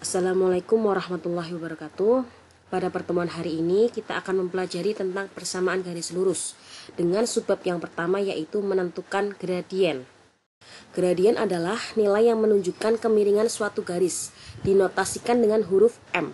Assalamualaikum warahmatullahi wabarakatuh. Pada pertemuan hari ini kita akan mempelajari tentang persamaan garis lurus dengan subbab yang pertama, yaitu menentukan gradien. Gradien adalah nilai yang menunjukkan kemiringan suatu garis, dinotasikan dengan huruf M.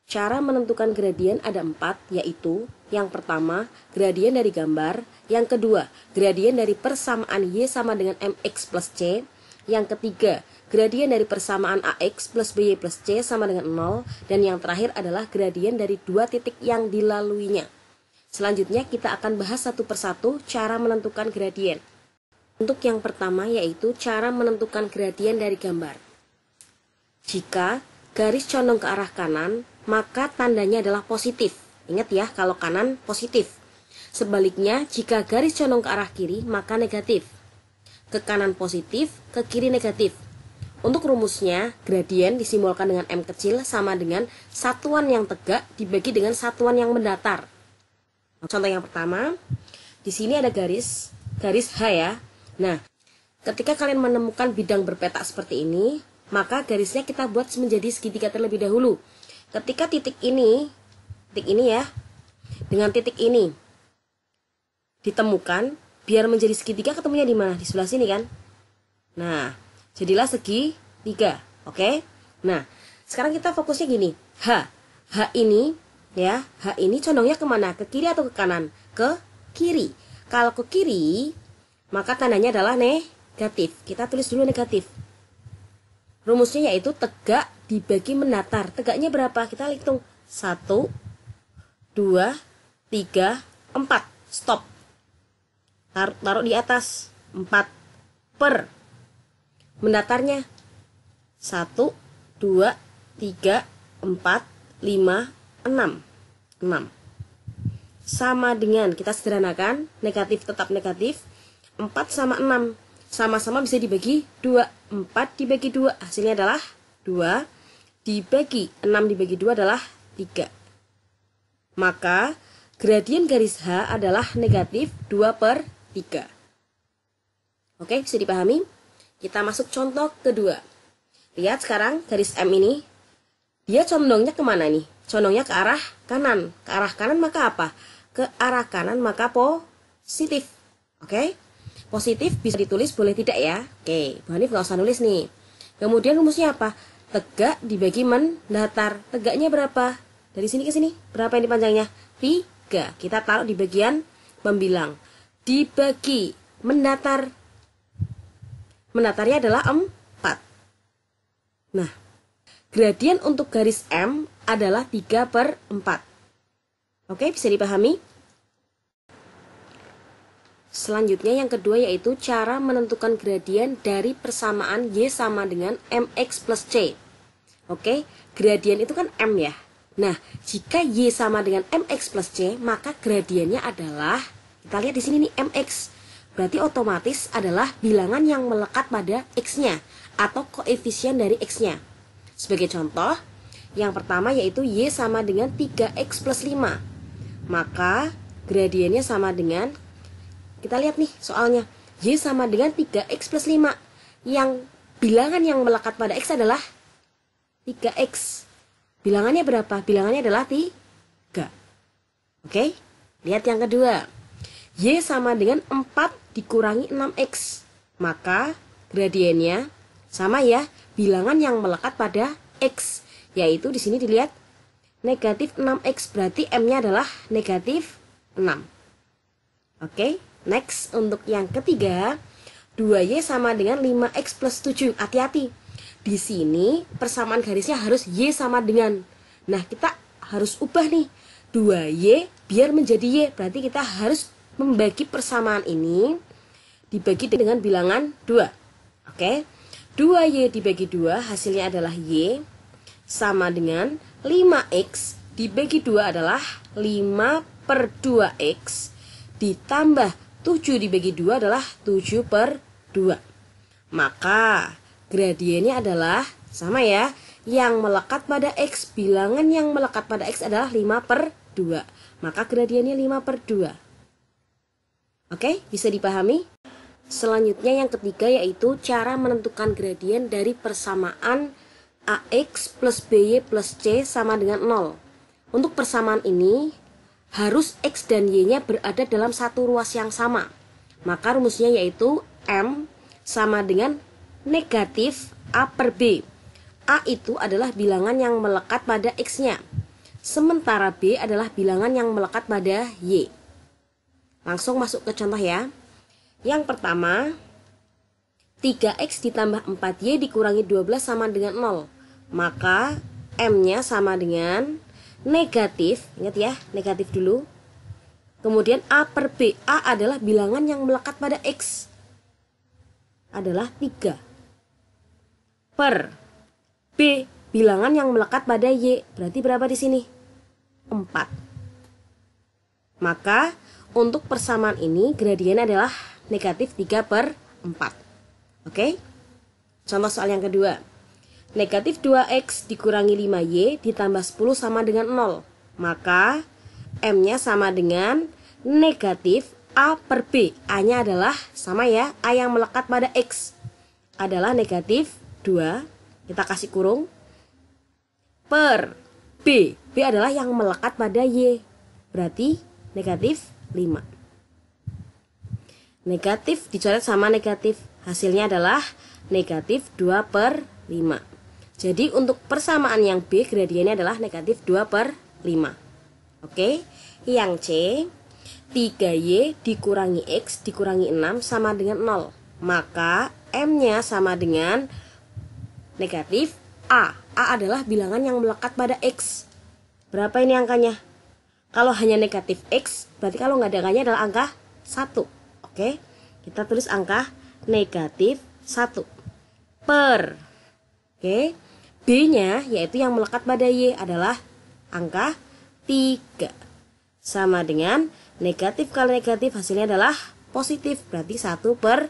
Cara menentukan gradien ada 4, yaitu yang pertama, gradien dari gambar, yang kedua, gradien dari persamaan Y sama dengan MX plus C, yang ketiga, gradien dari persamaan AX plus BY plus C sama dengan 0, dan yang terakhir adalah gradien dari dua titik yang dilaluinya. Selanjutnya kita akan bahas satu persatu cara menentukan gradien. Untuk yang pertama yaitu cara menentukan gradien dari gambar. Jika garis condong ke arah kanan, maka tandanya adalah positif. Ingat ya, kalau kanan positif. Sebaliknya, jika garis condong ke arah kiri, maka negatif. Ke kanan positif, ke kiri negatif. Untuk rumusnya, gradien disimbolkan dengan M kecil sama dengan satuan yang tegak dibagi dengan satuan yang mendatar. Contoh yang pertama, di sini ada garis H ya. Nah, ketika kalian menemukan bidang berpetak seperti ini, maka garisnya kita buat menjadi segitiga terlebih dahulu. Ketika titik ini ya, dengan titik ini ditemukan, biar menjadi segitiga ketemunya di mana? Di sebelah sini kan? Nah, jadilah segitiga. Oke? Nah, sekarang kita fokusnya gini. H ini ya, H ini condongnya kemana? Ke kiri atau ke kanan? Ke kiri. Kalau ke kiri, maka tandanya adalah negatif. Kita tulis dulu negatif. Rumusnya yaitu tegak dibagi mendatar. Tegaknya berapa? Kita hitung. 1, 2, 3, 4. Stop. Taruh di atas. 4 per. Mendatarnya 1, 2, 3, 4, 5, 6. 6. Sama dengan, kita sederhanakan, negatif tetap negatif. 4 sama 6 sama-sama bisa dibagi 2. 4 dibagi 2 hasilnya adalah 2. Dibagi 6 dibagi 2 adalah 3. Maka gradien garis H adalah negatif 2/3. Oke, bisa dipahami? Kita masuk contoh kedua. Lihat sekarang garis M ini, dia condongnya kemana nih? Condongnya ke arah kanan. Ke arah kanan maka apa? Ke arah kanan maka positif. Oke? Positif bisa ditulis, boleh tidak ya? Oke, Bu Hanif nggak usah nulis nih. Kemudian rumusnya apa? Tegak dibagi mendatar. Tegaknya berapa? Dari sini ke sini. Berapa ini panjangnya? 3. Kita taruh di bagian membilang. Dibagi mendatar. Mendatarnya adalah 4. Nah, gradien untuk garis M adalah 3/4. Oke, bisa dipahami? Selanjutnya yang kedua yaitu cara menentukan gradien dari persamaan Y sama dengan MX plus C. Oke, gradien itu kan M ya. Nah, jika Y sama dengan MX plus C, maka gradiennya adalah, kita lihat di sini nih, MX. Berarti otomatis adalah bilangan yang melekat pada X-nya atau koefisien dari X-nya. Sebagai contoh, yang pertama yaitu Y sama dengan 3X plus 5. Maka gradiennya sama dengan, kita lihat nih soalnya, Y sama dengan 3X plus 5. Yang bilangan yang melekat pada X adalah 3X. Bilangannya berapa? Bilangannya adalah 3. Oke, lihat yang kedua. Y sama dengan 4 dikurangi 6X. Maka gradiennya sama ya, bilangan yang melekat pada X. Yaitu di sini dilihat negatif 6X, berarti M-nya adalah negatif 6. Oke, next untuk yang ketiga, 2Y sama dengan 5X plus 7. Hati-hati. Di sini persamaan garisnya harus Y sama dengan. Nah, kita harus ubah nih. 2Y biar menjadi Y. Berarti kita harus membagi persamaan ini dibagi dengan bilangan 2. Oke. 2Y dibagi 2 hasilnya adalah Y sama dengan 5X dibagi 2 adalah 5/2X ditambah 7 dibagi 2 adalah 7/2. Maka gradiennya adalah sama ya, yang melekat pada X, bilangan yang melekat pada X adalah 5/2. Maka gradiennya 5/2. Oke, bisa dipahami? Selanjutnya yang ketiga yaitu cara menentukan gradien dari persamaan AX plus BY plus C sama dengan 0. Untuk persamaan ini harus X dan Y-nya berada dalam satu ruas yang sama. Maka rumusnya yaitu M sama dengan negatif A per B. A itu adalah bilangan yang melekat pada X-nya, sementara B adalah bilangan yang melekat pada Y. Langsung masuk ke contoh ya. Yang pertama, 3X ditambah 4Y dikurangi 12 sama dengan 0. Maka M-nya sama dengan negatif, ingat ya, negatif dulu. Kemudian A per B, A adalah bilangan yang melekat pada X, adalah 3. Per B, bilangan yang melekat pada Y, berarti berapa di sini? 4. Maka untuk persamaan ini gradiennya adalah negatif 3 per 4. Oke? Contoh soal yang kedua. Negatif 2X dikurangi 5Y ditambah 10 sama dengan 0. Maka M-nya sama dengan negatif A per B. A-nya adalah sama ya, A yang melekat pada X adalah negatif 2. Kita kasih kurung. Per B. B adalah yang melekat pada Y. Berarti negatif 5. Negatif dicoret sama negatif. Hasilnya adalah negatif 2 per 5. Jadi untuk persamaan yang B gradiennya adalah negatif 2 per 5. Oke. Yang C, 3Y dikurangi X dikurangi 6 sama dengan 0. Maka M-nya sama dengan negatif A. A adalah bilangan yang melekat pada X. Berapa ini angkanya? Kalau hanya negatif X, berarti kalau nggak ada angkanya adalah angka 1. Oke, kita tulis angka negatif 1. Per. Oke, B-nya yaitu yang melekat pada Y adalah angka 3. Sama dengan negatif kali negatif hasilnya adalah positif. Berarti 1 per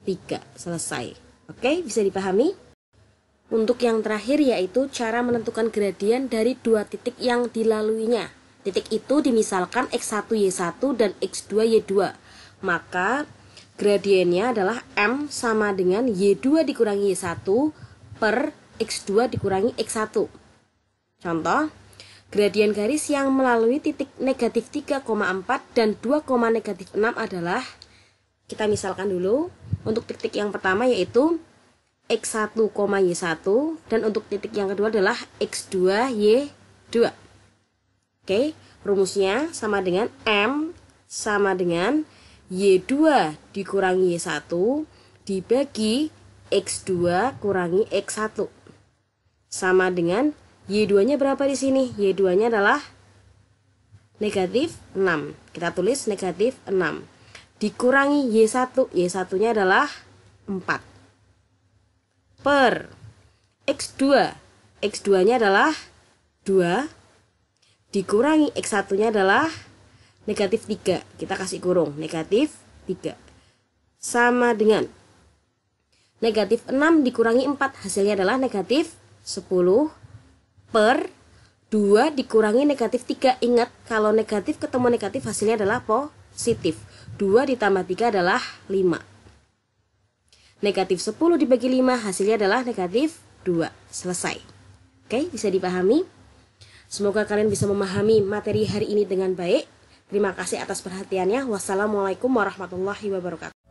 3. Selesai. Oke, bisa dipahami? Untuk yang terakhir yaitu cara menentukan gradien dari dua titik yang dilaluinya. Titik itu dimisalkan X1Y1 dan X2Y2. Maka gradiennya adalah M sama dengan Y2 dikurangi Y1 per X2 dikurangi X1. Contoh, gradien garis yang melalui titik negatif 3,4 dan 2, negatif 6 adalah, kita misalkan dulu, untuk titik yang pertama yaitu X1, Y1 dan untuk titik yang kedua adalah X2, Y2. Oke, rumusnya sama dengan M sama dengan Y2 dikurangi Y1 dibagi X2 kurangi X1. Sama dengan Y2-nya berapa di sini? Y2-nya adalah negatif 6. Kita tulis negatif 6. Dikurangi Y1. Y1-nya adalah 4. Per X2. X2-nya adalah 2. Dikurangi X1-nya adalah negatif 3. Kita kasih kurung. Negatif 3. Sama dengan negatif 6 dikurangi 4. Hasilnya adalah negatif 10 per 2 dikurangi negatif 3. Ingat, kalau negatif ketemu negatif hasilnya adalah positif. 2 ditambah 3 adalah 5. Negatif 10 dibagi 5 hasilnya adalah negatif 2. Selesai. Oke, bisa dipahami? Semoga kalian bisa memahami materi hari ini dengan baik. Terima kasih atas perhatiannya. Wassalamualaikum warahmatullahi wabarakatuh.